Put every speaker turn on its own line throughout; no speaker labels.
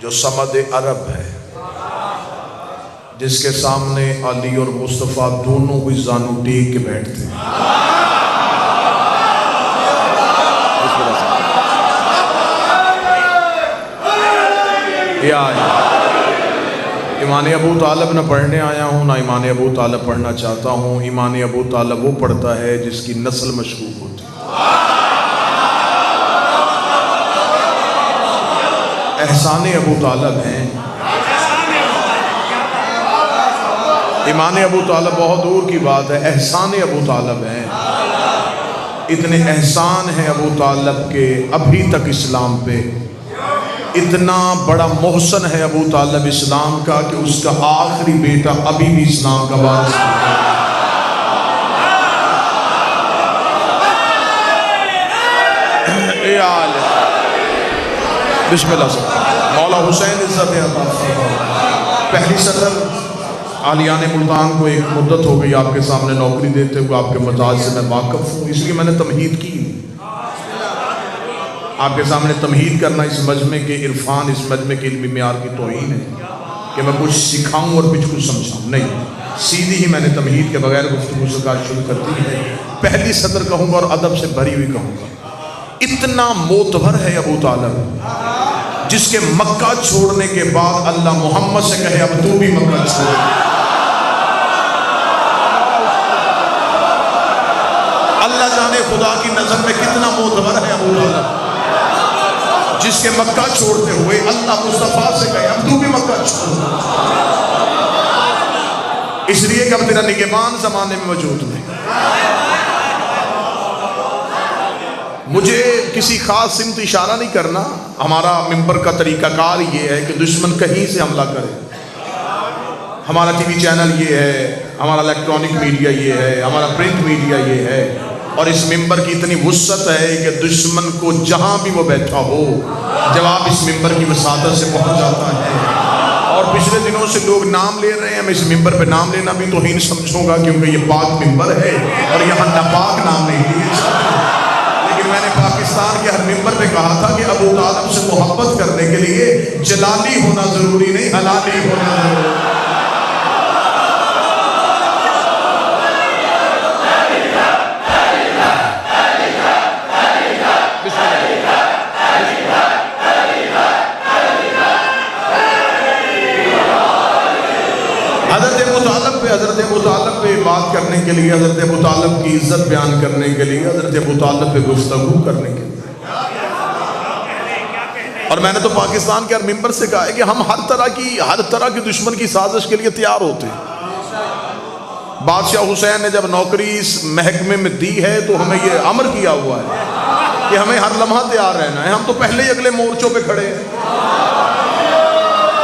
जो समद अरब है, जिसके सामने अली और मुस्तफ़ा दोनों भी जानू टेक के बैठते हैं। ईमान अबू तालिब न पढ़ने आया हूँ, ना ईमान अबू तालिब पढ़ना चाहता हूँ। ईमान अबू तालिब वो पढ़ता है जिसकी नस्ल मशहूर होती है। एहसान अबू तालिब हैं। ईमान अबू तालिब बहुत दूर की बात है, एहसान अबू तालिब हैं। इतने एहसान है अबू तालिब के अभी तक इस्लाम पे, इतना बड़ा मोहसन है अबू तालिब इस्लाम का कि उसका आखिरी बेटा अभी भी इस्लाम का वारिस है। बिस्मिल्लाह से मौला हुसैन इज़्ज़त अता फरमाओ। पहली सदर आलियान मुल्तान को एक मुद्दत हो गई आपके सामने नौकरी देते हुए, आपके मजाज से मैं वाकिफ़ हूँ, इसलिए मैंने तमहीद की। आपके सामने तमहीद करना इस मजमे के इरफान, इस मजमे के इल्मी मेयार की तौहीन है कि मैं कुछ सिखाऊँ और कुछ समझाऊँ, नहीं, सीधी ही मैंने तमहीद के बगैर गुफ्तगू से काज शुरू कर दी है। पहली सदर कहूँगा और अदब से भरी हुई कहूँगा। इतना मोतबर है अबू तालिब, जिसके मक्का छोड़ने के बाद अल्लाह मोहम्मद से कहे अब तू भी मक्का छोड़। अल्लाह जाने खुदा की नजर में कितना मोतबर है अबू तालिब, जिसके मक्का छोड़ते हुए अल्लाह मुस्तफा से कहे अब तू भी मक्का छोड़। इसलिए कि अब तेरा निगहबान जमाने में मौजूद नहीं। मुझे किसी खास सिमत इशारा नहीं करना। हमारा मिंबर का तरीकाकार ये है कि दुश्मन कहीं से हमला करे। हमारा टीवी चैनल ये है, हमारा इलेक्ट्रॉनिक मीडिया ये है, हमारा प्रिंट मीडिया ये है, और इस मिंबर की इतनी वुस्सत है कि दुश्मन को जहाँ भी वो बैठा हो जवाब इस मिंबर की वसादत से पहुँच जाता है। और पिछले दिनों से लोग नाम ले रहे हैं, मैं इस मिंबर पे नाम लेना भी तौहीन समझूंगा, क्योंकि ये पाक मिंबर है और यहाँ नापाक नाम नहीं लिए जाते। लेकिन मैंने पाकिस्तान के हर मिंबर पे कहा था कि अबू तालिब से मोहब्बत करने के लिए जलाली होना जरूरी नहीं, हलाली होना जरूरी। हज़रत अबू तालिब पे बात करने के लिए, हज़रत अबू तालिब की इज्जत बयान करने के लिए, हज़रत अबू तालिब पे गुफ्तगू करने के लिए, और मैंने तो पाकिस्तान के हर मिंबर से कहा है कि हम हर तरह की दुश्मन की साजिश के लिए तैयार होते हैं। बादशाह हुसैन ने जब नौकरी इस महकमे में दी है तो हमें ये अमर किया हुआ है कि हमें हर लम्हा तैयार रहना है। हम तो पहले ही अगले मोर्चों पे खड़े हैं।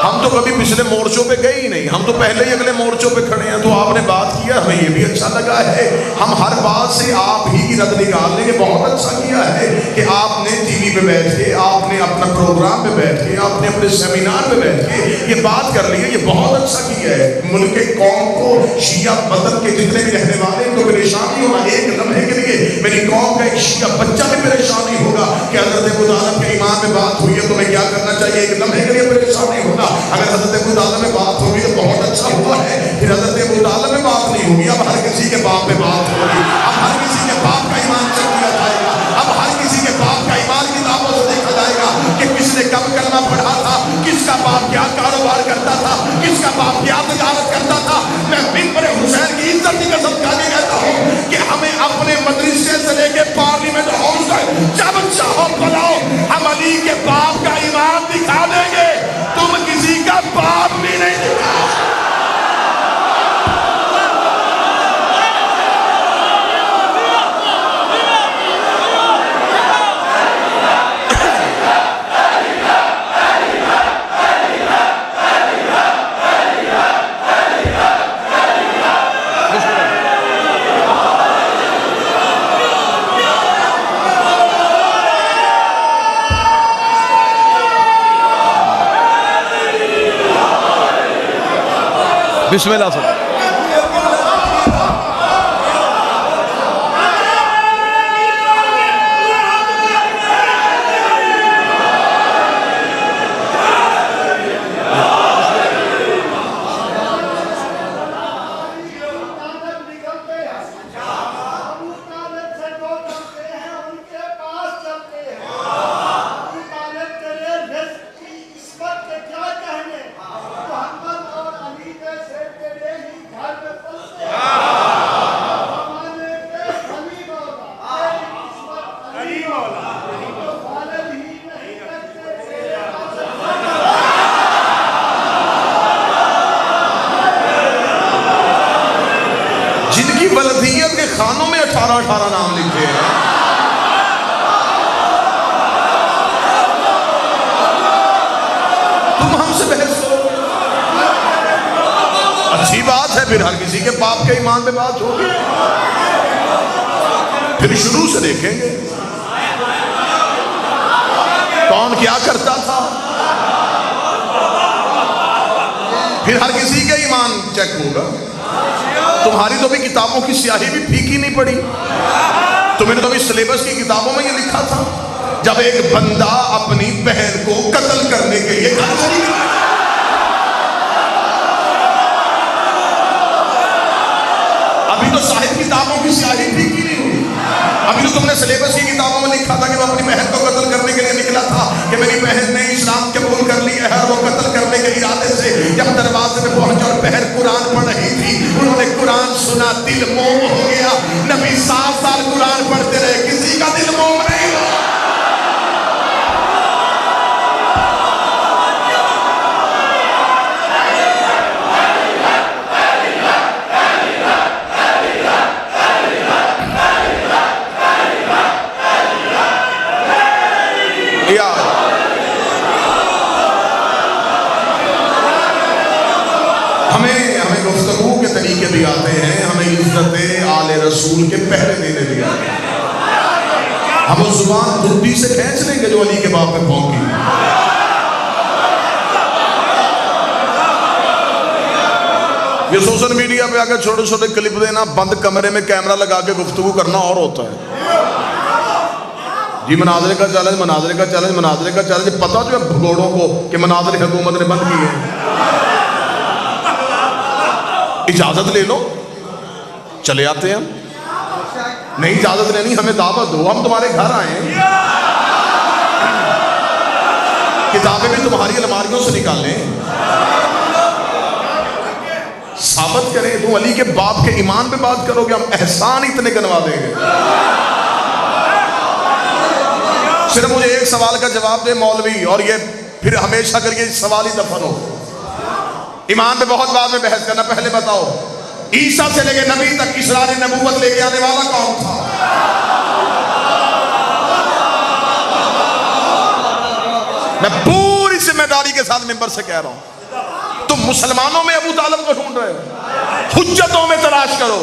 हम तो कभी पिछले मोर्चों पे गए ही नहीं, हम तो पहले ही अगले मोर्चों पे खड़े हैं। तो आपने बात किया, हमें ये भी अच्छा लगा है। हम हर बात से आप ही की रद निकाल लेंगे। बहुत अच्छा किया है कि आपने टीवी पे बैठ के, आपने अपना प्रोग्राम पे बैठ के, आपने अपने सेमिनार पे बैठ के ये बात कर ली है, ये बहुत अच्छा किया है। मुल्क के कौम को, शिया मदद के जितने भी रहने वाले इनको परेशानी होगा, एक लम्हे के लिए मेरी कौम का एक शिया बच्चा भी परेशान नहीं होगा कि हज़रत अबू तालिब के ईमान में बात हुई है तो मैं क्या करना चाहिए, एक लम्हे के लिए परेशान नहीं होगा। अगर हज़रत अबू तालिब में बात होगी तो बहुत अच्छा हुआ है। फिर हज़रत अबू तालिब में बात नहीं होगी, अब हर किसी के बाप में बात होगी। अब हर किसी के बाप का ईमान चेक किया जाएगा। अब हर किसी के बाप का ईमान किताबों से देखा जाएगा कि किसने कब कलमा पढ़ा था, किसका बाप क्या कारोबार करता था, किसका बाप क्या तजारत करता था। मैं मिंबर हुसैन की इज्जत की कसम खा के कहता हूँ कि हमें अपने मदरसे से लेके पार्लियामेंट हाउस तक जब चाहो बुलाओ, हम अली के बाप का ईमान दिखा देंगे। तुम किसी का बाप भी नहीं दिखा।
बिस्मिल्लाह सर।
18 नाम लिखे हैं। तुम हमसे बहस करो, अच्छी बात है, फिर हर किसी के बाप के ईमान पे बात होगी। फिर शुरू से देखेंगे कौन क्या करता था, फिर हर किसी का ईमान चेक होगा। तुम्हारी तो भी किताबों की स्याही भी फीकी नहीं पड़ी। तुम्हें तो भी सिलेबस की किताबों में ये लिखा था जब एक बंदा अपनी बहन को कत्ल करने के लिए घर से निकला। अभी तो साहिब किताबों की स्याही फीकी नहीं हुई। अभी तो तुमने सिलेबस की किताबों में लिखा था कि मैं अपनी बहन को कत्ल करने के लिए निकला था कि मेरी बहन ने इस्लाम कबूल कर ली है। वो कत्ल करने के इरादे से जब दरवाजे में पहुंचा और बहन कुरान पढ़ रही थी, उन्होंने कुरान सुना, दिल मोम हो गया। नबी 7 साल कुरान पढ़ते रहे, किसी का दिल मोम नहीं हुआ। हमें गुफ्तगू के तरीके भी आते हैं, हमें इज्जत आले रसूल के पहले देने भी आते हैं। हम उस जुबान बुद्धि से खींच लेंगे जो अली के बाप में भौंकी। ये सोशल मीडिया पे आकर छोटे छोटे क्लिप देना, बंद कमरे में कैमरा लगा के गुफ्तगू करना और होता है जी। मनाजरे का चैलेंज, मनाजरे का चैलेंज, मनाजरे का चैलेंज। पता जो है भगोड़ों को कि मनाजरे हुकूमत ने बंद की है। इजाजत ले लो, चले आते हैं हम। नहीं इजाजत लेनी, हमें दावत दो, हम तुम्हारे घर आए हैं। किताबें भी तुम्हारी अलमारियों से निकालें, साबित करें। तुम अली के बाप के ईमान पे बात करोगे, हम एहसान इतने गिनवा देंगे। सिर्फ मुझे एक सवाल का जवाब दे मौलवी, और ये फिर हमेशा करके सवाल ही दफन हो। ईमान पे बहुत बाद में बहस करना, पहले बताओ ईसा से लेके नबी तक इसरार नबूवत लेके आने वाला कौन था? मैं पूरी जिम्मेदारी के साथ मिंबर से कह रहा हूं, तुम मुसलमानों में अबू तालिब को ढूंढ रहे हो, हुज्जतों में तलाश करो।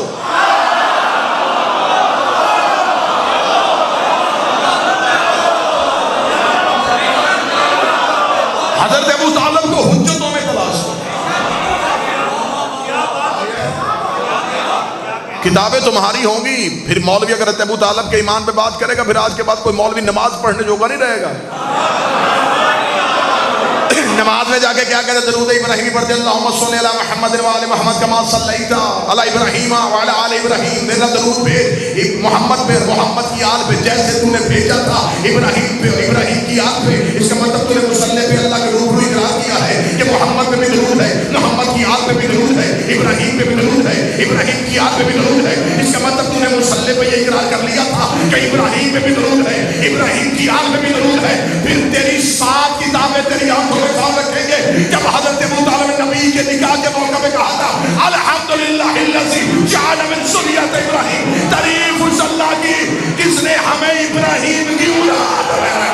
हजरत अबू तालिब को हुज्जतों में तलाश करो। किताबें तुम्हारी होंगी, फिर मौलवी अगर अबू तालिब के ईमान पे बात करेगा, फिर आज के बाद कोई मौलवी नमाज पढ़ने जोगा नहीं रहेगा। नमाज में जाके क्या कहते, दरूद इब्राहिमी पढ़ते, अल्लाहुम्मा सल्ली अला मुहम्मद व आले मुहम्मद कमा सल्लैता अला इब्राहीम व अला आले इब्राहीम। मेरा दरूद पे मोहम्मद पे, मोहम्मद की आल पे, जैसे तूने भेजा था इब्राहीम पे, इब्राहीम की आल पे। इसका मतलब तूने मुसल्ले पे अल्लाह के रूबरू इकरार किया है कि मोहम्मद पे भी दरूद है, मोहम्मद की आल पे भी दरूद है, इब्राहीम पे भी दरूद है, इब्राहीम की आल पे भी दरूद है। इसका मतलब तूने मुसल्ले पे ये इकरार कर लिया था कि इब्राहीम पे भी दरूद है, इब्राहीम की आल पे भी दरूद है। फिर तेरी 7 किताबें तेरी आंखों में रखेंगे। जब हजरत अबू तालिब नबी के निकाह के मौके पे कहा था, अल्हम्दुलिल्लाहिल्लज़ी जअल मिन ज़ुर्रिय्यत इब्राहीम, तारीफ उस अल्लाह की किसने हमें इब्राहीम की औलाद बनाया।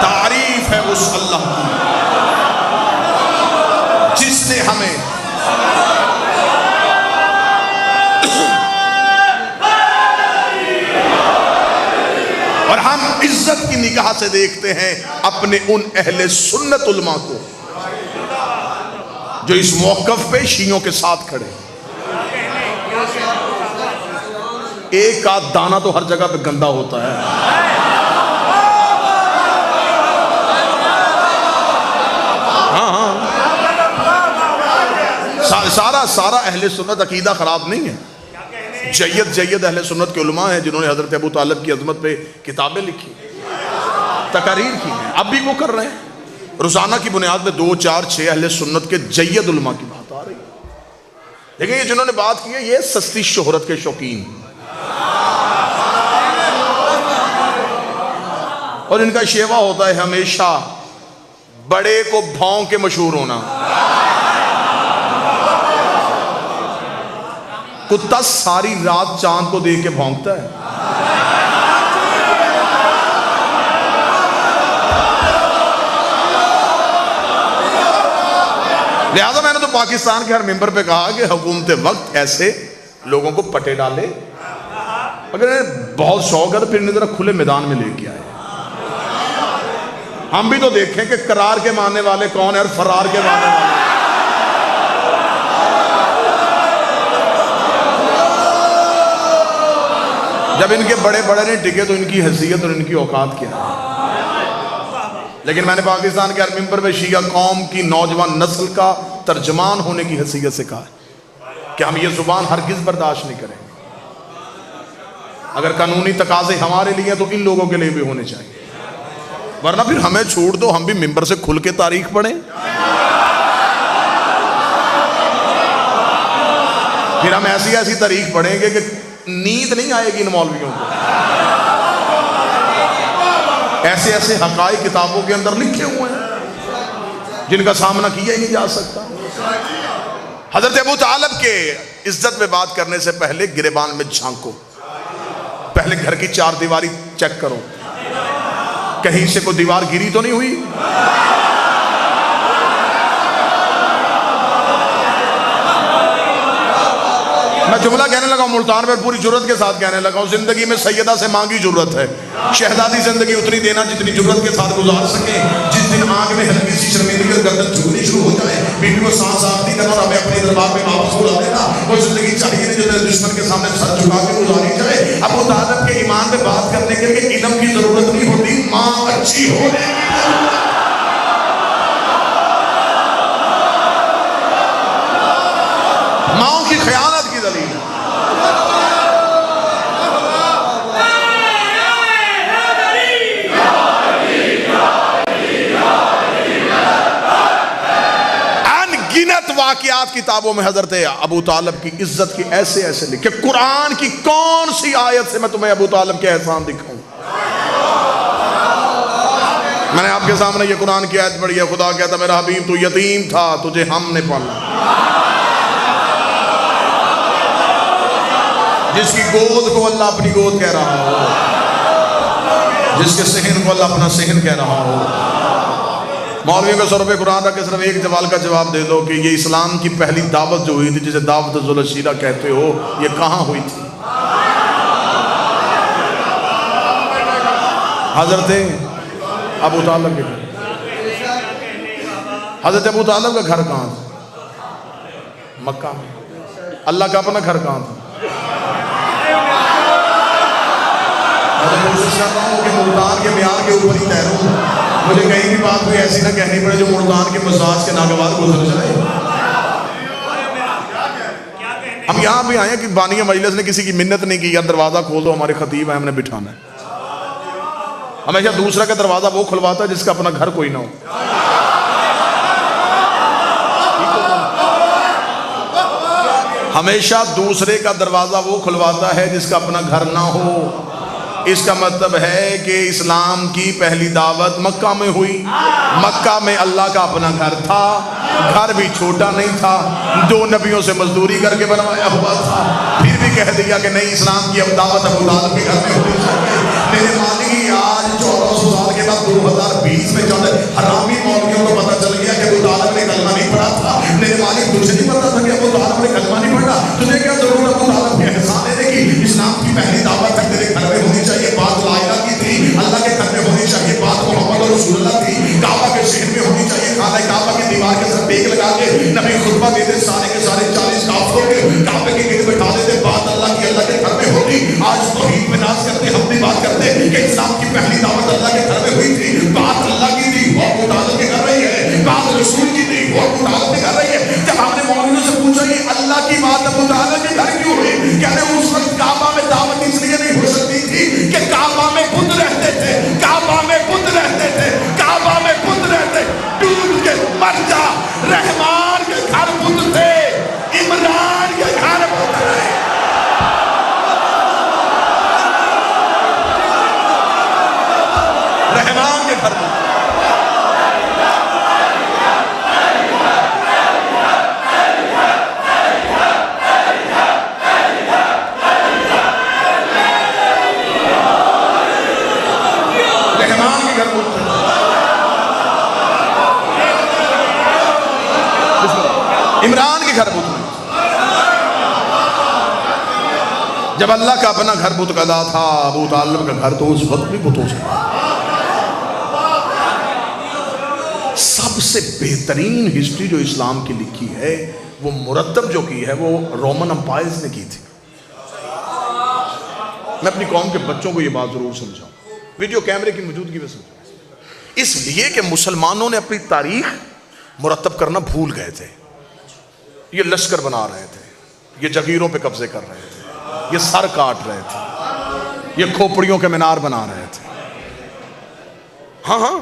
तारीफ है उस अल्लाह की जिसने हमें और हम इज्जत की निगाह से देखते हैं अपने उन अहले सुन्नत उलमा को जो इस मौकफ पे शियों के साथ खड़े। एक आध दाना तो हर जगह पे गंदा होता है। हाँ, सारा अहले सुन्नत अकीदा खराब नहीं है। जय्यद अहले सुन्नत के उलमा हैं जिन्होंने हजरत अबू तालिब की अजमत पे किताबें लिखी, तकारीर की हैं, अब भी वो कर रहे हैं। रोजाना की बुनियाद पे 2, 4, 6 अहले सुन्नत के जय्यद उलमा की बात आ रही है। लेकिन ये जिन्होंने बात की है ये सस्ती शोहरत के शौकीन, और इनका शेवा होता है हमेशा बड़े को भौं के मशहूर होना। कुत्ता सारी रात चांद को देख के भौंकता है। लिहाजा मैंने तो पाकिस्तान के हर मेंबर पे कहा कि हुकूमत वक्त ऐसे लोगों को पटे डाले, अगर बहुत शौक है तो फिर इन्हें जरा खुले मैदान में लेके आए। हम भी तो देखें कि करार के मानने वाले कौन है और फरार के मानने वाले। जब इनके बड़े बड़े नहीं टिके तो इनकी हैसियत और इनकी औकात क्या है। लेकिन मैंने पाकिस्तान के हर मेंबर में शिया कौम की नौजवान नस्ल का तर्जमान होने की हैसियत से कहा कि हम ये जुबान हरगिज बर्दाश्त नहीं करेंगे। अगर कानूनी तकाजे हमारे लिए तो इन लोगों के लिए भी होने चाहिए, वरना फिर हमें छोड़ दो, हम भी मेंबर से खुल के तारीख पढ़ें। फिर हम ऐसी ऐसी तारीख पढ़ेंगे कि नींद नहीं आएगी इन मौलवियों को। ऐसे ऐसे हकाई किताबों के अंदर लिखे हुए हैं जिनका सामना किया ही नहीं जा सकता। हजरत अबू तालिब के इज्जत में बात करने से पहले गिरेबान में झांको, पहले घर की चार दीवारी चेक करो, कहीं से कोई दीवार गिरी तो नहीं हुई। मैं जुमला कहने लगा मुल्तान में पूरी जुर्रत के साथ कहने लगा हूं, जिंदगी में सैयदा से मांगी जुर्रत है, शहजादी जिंदगी उतनी देना जितनी जुर्रत के साथ गुजार सके। जिस दिन आंख में हल्की सी शर्मिंदगी और गर्दन झुकनी शुरू हो जाए, बीवी को सांस साफ नहीं करना और हमें अपने दरबार में वापस बुला देना, वो जिंदगी चाहिए नहीं जो दुश्मन के सामने सर झुका के गुजारी जाए। अबू तालिब के ईमान पे बात करने के लिए इल्म की जरूरत नहीं होती, माँ अच्छी हो। माओ की खयानत की दलील है। अनगिनत वाकयात किताबों में हजरत अबू तालिब की इज्जत की ऐसे ऐसे लिखे। कुरान की कौन सी आयत से मैं तुम्हें अबू तालिब के एहसान दिखाऊं? मैंने आपके सामने ये कुरान की आयत पढ़ी है। खुदा कहता मेरा हबीब तू यतीम था, तुझे हमने पाला। जिसकी गोद को अल्लाह अपनी गोद कह रहा हो, जिसके सहन को अल्लाह अपना सहन कह रहा हो। मौलवियों को सर पे कुरान रख के सिर्फ एक सवाल का जवाब दे दो कि ये इस्लाम की पहली दावत जो हुई थी, जिसे दावत ज़ुल-ए-शीरा कहते हो, ये कहाँ हुई थी? हजरत अबू तालिब के घर। हजरत अबू तालिब का घर कहाँ था? मक्का में। अल्लाह का अपना घर कहाँ था? मैं कोशिश कर रहा हूँ कि मुल्तान के म्यार के ऊपर ही तैरूं, मुझे कहीं भी बात कोई ऐसी ना कहनी पड़े जो मुल्तान के मसाज के नागवार गुजर जाए। हम यहाँ भी आए कि बानिया मजलिस ने किसी की मिन्नत नहीं की, यार दरवाजा खोल दो, हमारे खतीब है, हमने बिठाना है। हमेशा दूसरा का दरवाजा वो खुलवाता है जिसका अपना घर कोई ना हो। हमेशा दूसरे का दरवाजा वो खुलवाता है जिसका अपना घर ना हो। इसका मतलब है कि इस्लाम की पहली दावत मक्का में हुई। मक्का में अल्लाह का अपना घर था, घर भी छोटा नहीं था, 2 नबियों से मजदूरी करके बनवाया हुआ था। फिर भी कह दिया कि नहीं, इस्लाम की अब दावत अबू तालिब के घर में होनी चाहिए। मेरे मालिक आज 1400 साल के बाद 2020 में चल हरामी मौलवियों को पता चल गया कि अबू तालिब ने कलमा नहीं पढ़ा था। मेरे मालिक तुझे नहीं पता था कि अबू तालिब ने कलमा नहीं पढ़ा? तुझे क्या जरूरत अबू तालिब के एहसान लेने की? इस्लाम की पहली दावत है तेरे घर में होनी चाहिए। बात ला इलाहा की थी, अल्लाह के घर में होनी चाहिए। बात मोहम्मद और रसूलुल्लाह थी, काबा के शहर में होनी चाहिए। खाना काबा की दीवार के साथ टेक लगा के नबी खुतबा देते, सारे के सारे 40 काफिरों के काबे के गिर्द बैठा देते। बात अल्लाह की अल्लाह के घर में होती। आज तौहीद में नाज करते, हम भी बात करते कि इस्लाम की पहली दावत अल्लाह के घर में हुई थी। बात अल्लाह की थी, वो अबू तालिब के कर रही है। बात रसूल की थी, वो अबू तालिब के कर रही है। जब हमने मौलवियों से पूछा ये अल्लाह की बात अबू तालिब के घर क्यों हुई, कहते उस वक्त काबा में दावत इसलिए नहीं हो सकती थी कि काबा में बुत रहते थे, काबा में बुत रहते थे, काबा में बुत रहते। डूब के मर जा, रहमान के घर बुत थे, इमरान के घर बुत थे। रहमान के घर बुत। जब अल्लाह का अपना घर बुतकदा था, अबू तालिब का घर तो उस वक्त भी बुतों से। सबसे बेहतरीन हिस्ट्री जो इस्लाम की लिखी है, वो मुरतब जो की है, वो रोमन अंपायर्स ने की थी। मैं अपनी कौम के बच्चों को ये बात जरूर समझाऊं, वीडियो कैमरे की मौजूदगी में समझाऊं, इसलिए कि मुसलमानों ने अपनी तारीख मुरतब करना भूल गए थे। ये लश्कर बना रहे थे, ये जगीरों पे कब्जे कर रहे थे, ये सर काट रहे थे, ये खोपड़ियों के मीनार बना रहे थे। हाँ हाँ,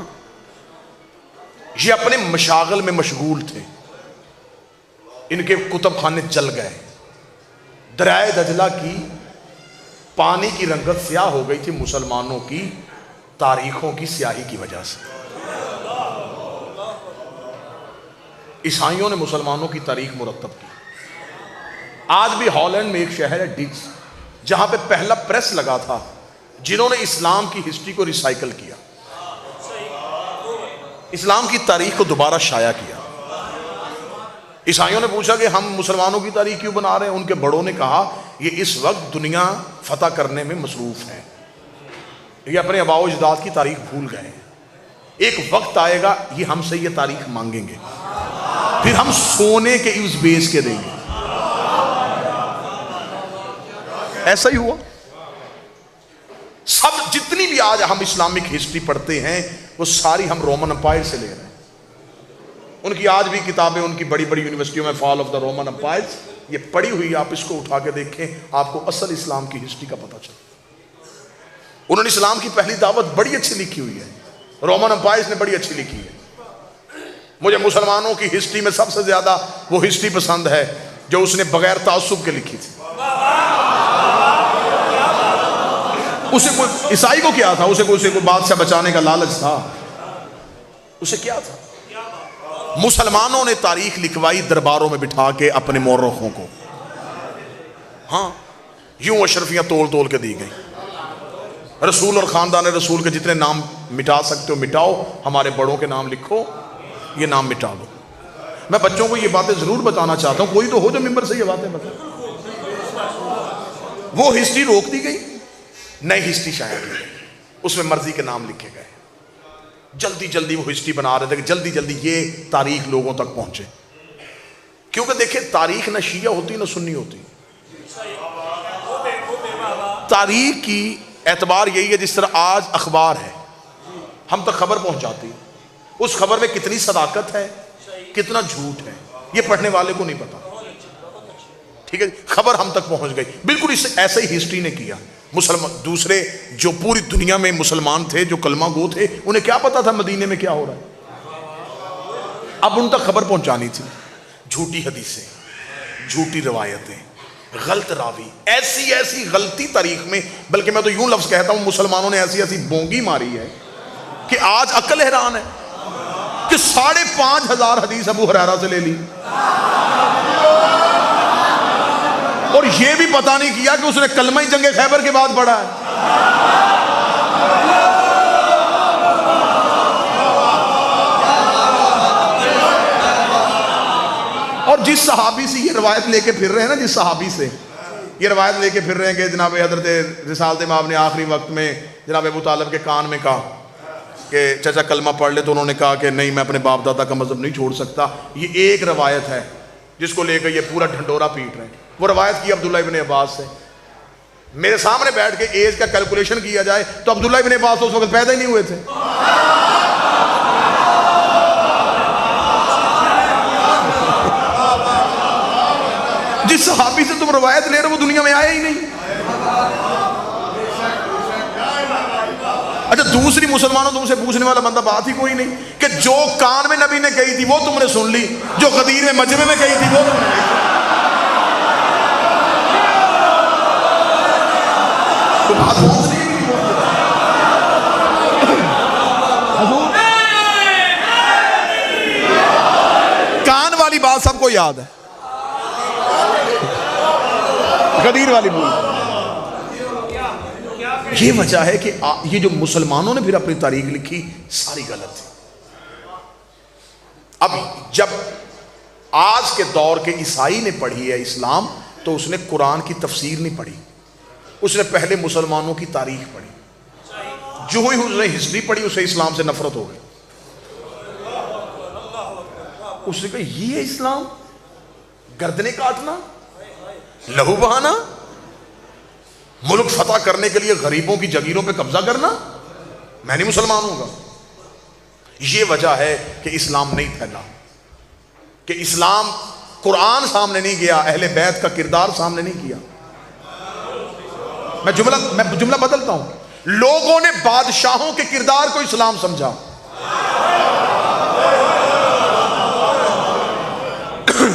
ये अपने मशागल में मशगूल थे। इनके कुतुब खाने जल गए। दरियाए दजला की पानी की रंगत स्याह हो गई थी मुसलमानों की तारीखों की स्याही की वजह से। ईसाइयों ने मुसलमानों की तारीख मुरतब की। आज भी हॉलैंड में एक शहर है डिक्स, जहां पे पहला प्रेस लगा था जिन्होंने इस्लाम की हिस्ट्री को रिसाइकल किया, इस्लाम की तारीख को दोबारा शाया किया। ईसाइयों ने पूछा कि हम मुसलमानों की तारीख क्यों बना रहे हैं। उनके बड़ों ने कहा ये इस वक्त दुनिया फतह करने में मसरूफ है, ये अपने आबाओ अजदाद की तारीख भूल गए हैं। एक वक्त आएगा ये हमसे ये तारीख मांगेंगे, फिर हम सोने के उस बेस के देंगे। ऐसा ही हुआ। सब जितनी भी आज हम इस्लामिक हिस्ट्री पढ़ते हैं वो सारी हम रोमन अंपायर से ले रहे हैं। उनकी आज भी किताबें उनकी बड़ी बड़ी यूनिवर्सिटियों में, fall of the Roman umpires, ये पढ़ी हुई, आप इसको उठा के देखें, आपको असल इस्लाम की हिस्ट्री का पता चले। उन्होंने इस्लाम की पहली दावत बड़ी अच्छी लिखी हुई है, रोमन अंपायर्स ने बड़ी अच्छी लिखी है। मुझे मुसलमानों की हिस्ट्री में सबसे ज्यादा वो हिस्ट्री पसंद है जो उसने बगैर तासुब के लिखी थी। उसे कोई ईसाई को क्या था, उसे कोई बादशाह बचाने का लालच था, उसे क्या था? मुसलमानों ने तारीख लिखवाई दरबारों में बिठा के अपने मौरखों को। हाँ, यूं अशरफियां तोल तोल के दी गई। रसूल और खानदान रसूल के जितने नाम मिटा सकते हो मिटाओ, हमारे बड़ों के नाम लिखो, ये नाम मिटा दो। मैं बच्चों को ये बातें जरूर बताना चाहता हूं, कोई तो हो जो मिंबर से ये बातें बताए। वो हिस्ट्री रोक दी गई, नई हिस्ट्री शाया की गई, उसमें मर्जी के नाम लिखे गए। जल्दी जल्दी वो हिस्ट्री बना रहे थे कि जल्दी जल्दी ये तारीख लोगों तक पहुंचे। क्योंकि देखिए, तारीख ना शिया होती ना सुन्नी होती। तारीख की एतबार यही है, जिस तरह आज अखबार है, हम तक खबर पहुंचाती है, उस खबर में कितनी सदाकत है, कितना झूठ है, ये पढ़ने वाले को नहीं पता। ठीक है, खबर हम तक पहुंच गई। बिल्कुल इस ऐसे ही हिस्ट्री ने किया। मुसलमान दूसरे जो पूरी दुनिया में मुसलमान थे, जो कलमा गो थे, उन्हें क्या पता था मदीने में क्या हो रहा है। अब उन तक खबर पहुंचानी थी। झूठी हदीसें, झूठी रवायतें, गलत रावी, ऐसी ऐसी गलती तारीख में, बल्कि मैं तो यूं लफ्ज कहता हूं, मुसलमानों ने ऐसी ऐसी बोंगी मारी है कि आज अकल हैरान है कि 5,500 हदीस अबू हुरैरा से ले ली, और यह भी पता नहीं किया कि उसने कलमा ही जंगे खैबर के बाद पढ़ा है। और जिस सहाबी से ये रवायत लेके फिर रहे हैं ना, जिस सहाबी से ये रवायत लेके फिर रहे हैं कि जनाब हजरत रिसालत इमाम ने आखिरी वक्त में जनाब अबू तालिब के कान में कहा कि चाचा कलमा पढ़ ले, तो उन्होंने कहा कि नहीं, मैं अपने बाप दादा का मजहब नहीं छोड़ सकता। ये एक रवायत है जिसको लेकर ये पूरा ढंडोरा पीट रहे हैं। वो रवायत की अब्दुल्ला इब्न अब्बास से। मेरे सामने बैठ के एज का कैलकुलेशन किया जाए तो अब्दुल्ला इब्न अब्बास उस वक्त पैदा ही नहीं हुए थे। जिस सहाबी से तुम रवायत ले रहे हो वो दुनिया में आया ही नहीं। अच्छा, दूसरी मुसलमानों तुमसे पूछने वाला बंदा बात ही कोई नहीं कि जो कान में नबी ने कही थी वो तुमने सुन ली, जो गदीर में मजमे में कही थी वो तुमने। कान वाली बात सबको याद है, गदीर वाली भूल। ये वजह है कि ये जो मुसलमानों ने फिर अपनी तारीख लिखी सारी गलत थी। अब जब आज के दौर के ईसाई ने पढ़ी है इस्लाम, तो उसने कुरान की तफसीर नहीं पढ़ी, उसने पहले मुसलमानों की तारीख पढ़ी, जो ही उसने हिस्ट्री पढ़ी उसे इस्लाम से नफरत हो गई। उसने कहा ये इस्लाम, गर्दने काटना, लहू बहाना, मुल्क फतह करने के लिए गरीबों की जगीरों पे कब्जा करना, मैं नहीं मुसलमान होगा। ये वजह है कि इस्लाम नहीं फैला, कि इस्लाम कुरान सामने नहीं गया, अहले बैत का किरदार सामने नहीं किया। मैं जुमला बदलता हूं, लोगों ने बादशाहों के किरदार को इस्लाम समझा,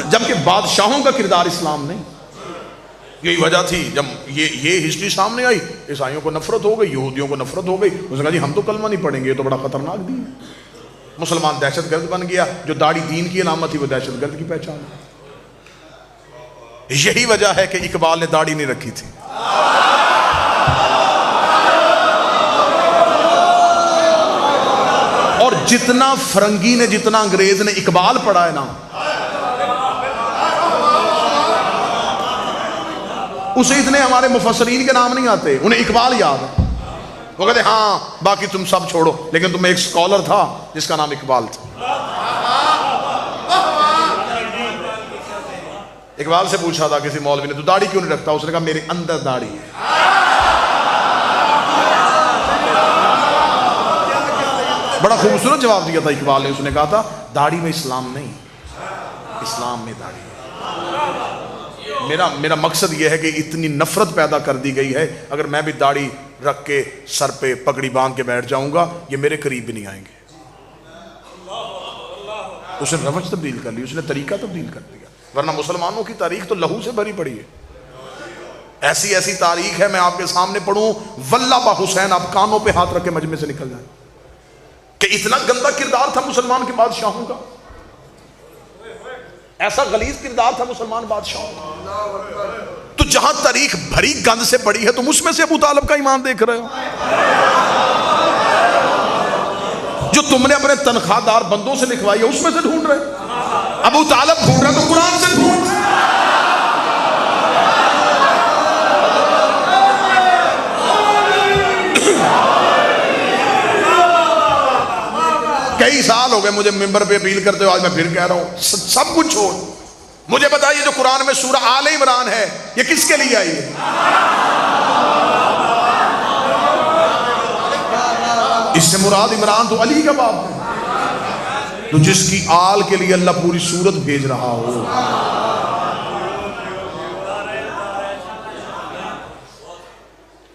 जबकि बादशाहों का किरदार इस्लाम नहीं। यही वजह थी जब ये हिस्ट्री सामने आई, ईसाइयों को नफरत हो गई, यहूदियों को नफरत हो गई। उसने कहा जी हम तो कलमा नहीं पढ़ेंगे, ये तो बड़ा खतरनाक दीन है। मुसलमान दहशतगर्द बन गया, जो दाढ़ी दीन की अलामत थी वो दहशतगर्द की पहचान है। यही वजह है कि इकबाल ने दाढ़ी नहीं रखी थी। और जितना फरंगी ने, जितना अंग्रेज ने इकबाल पढ़ा है ना, उसे इतने हमारे मुफस्सरीन के नाम नहीं आते, उन्हें इकबाल याद है। वो कहते हाँ बाकी तुम सब छोड़ो, लेकिन तुम्हें एक स्कॉलर था जिसका नाम इकबाल था। इकबाल से पूछा था किसी मौलवी ने, तू दाढ़ी क्यों नहीं रखता? उसने कहा मेरे अंदर दाढ़ी है। बड़ा खूबसूरत जवाब दिया था इकबाल ने। उसने कहा था दाढ़ी में इस्लाम नहीं, इस्लाम में दाढ़ी है। मेरा मकसद यह है कि इतनी नफरत पैदा कर दी गई है, अगर मैं भी दाढ़ी रख के सर पे पगड़ी बांध के बैठ जाऊंगा, ये मेरे करीब भी नहीं आएंगे। उसने रवच तब्दील कर ली, उसने तरीका तब्दील कर दिया। वरना मुसलमानों की तारीख तो लहू से भरी पड़ी है। ऐसी ऐसी तारीख है, मैं आपके सामने पढ़ूं, वल्लाह हुसैन आप कानों पे हाथ रख के मजमे से निकल जाए कि इतना गंदा किरदार था मुसलमान के बादशाहों का, ऐसा गलीज किरदार था मुसलमान बादशाहों का। तो जहां तारीख भरी गंद से पड़ी है, तुम उसमें से अबू तालिब का ईमान देख रहे हो, जो तुमने अपने तनख्वाहदार बंदों से लिखवाई है उसमें से ढूंढ रहे। अबू तालिब ढूंढ रहे तो कुरान से ढूंढ। कई साल हो गए मुझे मिंबर पे अपील करते हो, आज मैं फिर कह रहा हूं, सब कुछ छोड़, मुझे बताइए जो कुरान में सूरह आले इमरान है ये किसके लिए आई है? इससे मुराद इमरान तो अली का बाप है, तो जिसकी आल के लिए अल्लाह पूरी सूरत भेज रहा हो।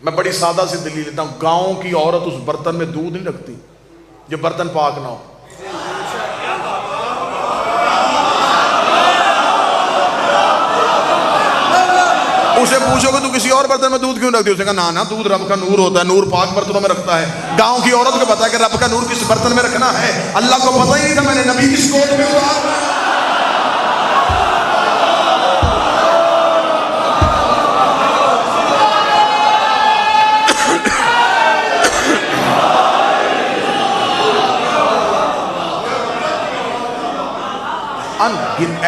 मैं बड़ी सादा सी दलील लेता हूं, गांव की औरत उस बर्तन में दूध नहीं रखती जो बर्तन पाक ना हो। उसे पूछोगे तू किसी और बर्तन में दूध क्यों रखती है? उसने कहा ना ना, दूध रब का नूर होता है, नूर पाक बर्तनों में रखता है। गांव की औरत को पता है कि रब का नूर किस बर्तन में रखना है। अल्लाह को पता ही नहीं था मैंने नबी किस गोद में उतारा।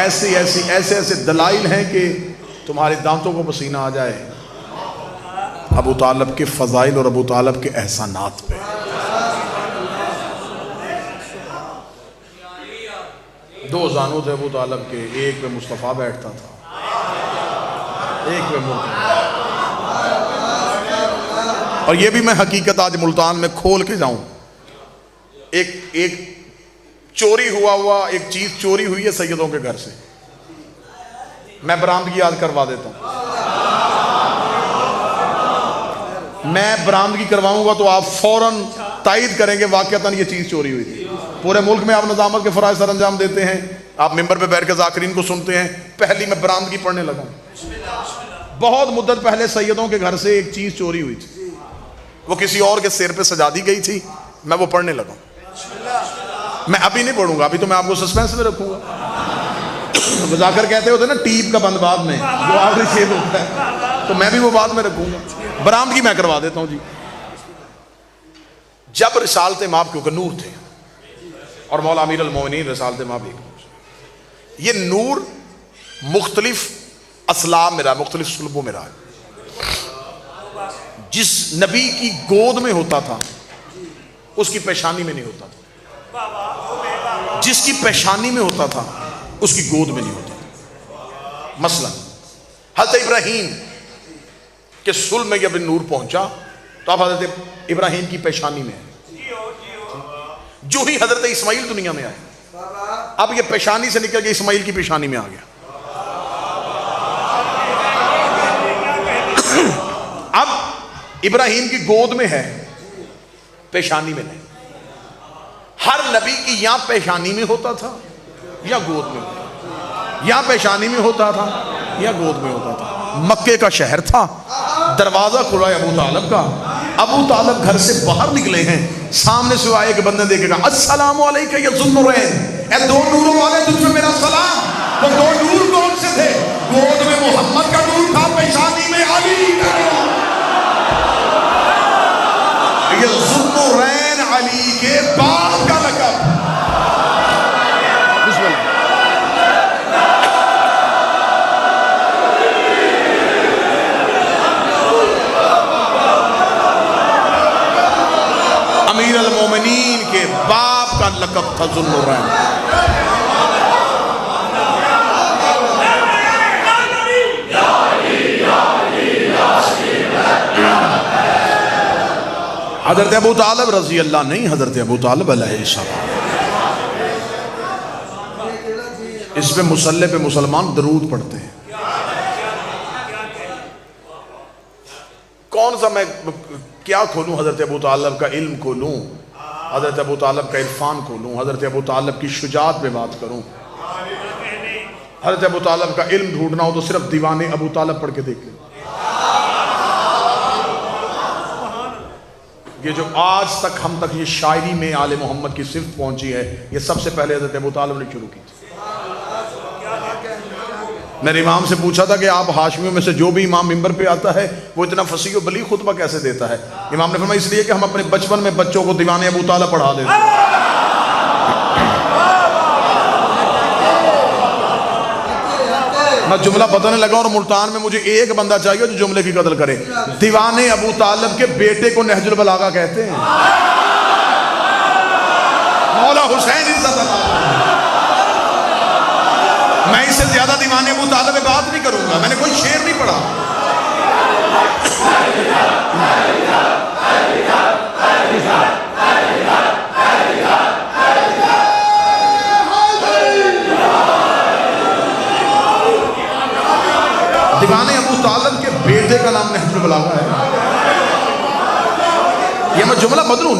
ऐसे दलाइल हैं कि तुम्हारे दांतों को पसीना आ जाए अबू तालिब के फजाइल और अबू तालिब के एहसानात पे। दो जानू थे अबू तालिब के, एक पे मुस्तफ़ा बैठता था, एक पे मुल्तान। और ये भी मैं हकीकत आज मुल्तान में खोल के जाऊं, एक चोरी हुआ एक चीज चोरी हुई है सैयदों के घर से, मैं बरामदगी याद करवा देता हूं। मैं बरामदगी करवाऊंगा तो आप फौरन तायद करेंगे वाकयातन ये चीज चोरी हुई थी। पूरे मुल्क में आप नजामत के फराइज सर अंजाम देते हैं, आप मिंबर पे बैठ कर ज़ाकिरीन को सुनते हैं। पहली मैं बरामदगी पढ़ने लगा, बहुत मुद्दत पहले सैयदों के घर से एक चीज चोरी हुई थी, वो किसी और के सिर पे सजा दी गई थी, मैं वो पढ़ने लगा। मैं अभी नहीं पढ़ूंगा, अभी तो मैं आपको सस्पेंस में रखूंगा। तो जाकर कहते होते ना टीप का बंद बाद में जो आखिरी शेर होता है, तो मैं भी वो बाद में रखूंगा। बरामदगी मैं करवा देता हूं जी। जब रिसालत माप क्योंकि नूर थे और मौला अमीर अल मोमिनीन रिसालत माप एक, ये नूर मुख्तलिफ असलाब में रहा, मुख्तलिफ सुलबों में रहा। जिस नबी की गोद में होता था उसकी पेशानी में नहीं होता था, जिसकी पेशानी में होता था उसकी गोद में नहीं होता था। मसलन हज़रत इब्राहीम के सुल्ब में जब नूर पहुंचा तो अब हज़रत इब्राहीम की पेशानी में है। जो ही हज़रत इस्माइल दुनिया में आए अब ये पेशानी से निकल के इस्माइल की पेशानी में आ गया। अब इब्राहीम की गोद में है, पेशानी में नहीं। हर नबी की या पेशानी में होता था या गोद में, या पेशानी में होता था या गोद में होता था। मक्के का शहर था, दरवाजा खुला है अबू तालब का। अबू तालब घर से बाहर निकले हैं, सामने से आए एक बंदे देखेगा, अस्सलाम वालेकुम या ज़ुन्नुरैन, ए दो नूरों वाले तुझ पे मेरा सलाम। तो दो नूर कौन से थे? गोद में मोहम्मद का नूर था, पेशानी में अली का नूर। ये ज़ुन्नुरैन अली के बाप का लक़ब। अमीर अल मोमिनीन के बाप का लक़ब था ज़ुन्नुरैन। हज़रत अबू तालिब रज़ी अल्लाह नहीं, हज़रत अबू तालिब अलैहिस्सलाम। इस पे मुसल्ले पे मुसलमान दरूद पढ़ते हैं। कौन सा मैं क्या खोलूं? हज़रत अबू तालिब का इल्म खोलूं, हज़रत अबू तालिब का इरफान खोलूं, हज़रत अबू तालिब की शुजाअत पे बात करूं। हज़रत अबू तालिब का इल्म ढूंढना हो तो सिर्फ दीवाने अबू तालिब पढ़ के देख लें। ये जो आज तक हम तक ये शायरी में आले मोहम्मद की सिर्फ पहुंची है, ये सबसे पहले हज़रत अबू तालिब ने शुरू की थी। मैंने इमाम से पूछा था कि आप हाशमियों में से जो भी इमाम मिंबर पे आता है वो इतना फसीह बली खुतबा कैसे देता है? इमाम ने फरमाया इसलिए कि हम अपने बचपन में बच्चों को दीवाने अबू तालिब पढ़ा देते हैं। मैं जुमला बताने लगा और मुल्तान में मुझे एक बंदा चाहिए जो जुमले की कदर करे। दीवाने अबू तालिब के बेटे को नहजुल बलागा कहते हैं, मौला हुसैन इज्जत। मैं इससे ज्यादा दीवाने अबू तालिब पे बात नहीं करूंगा, मैंने कोई शेर नहीं पढ़ा। दीवाने अबू तालिब के बेटे का नाम नहजुल बलागा है। ये मैं जुमला बदलूं।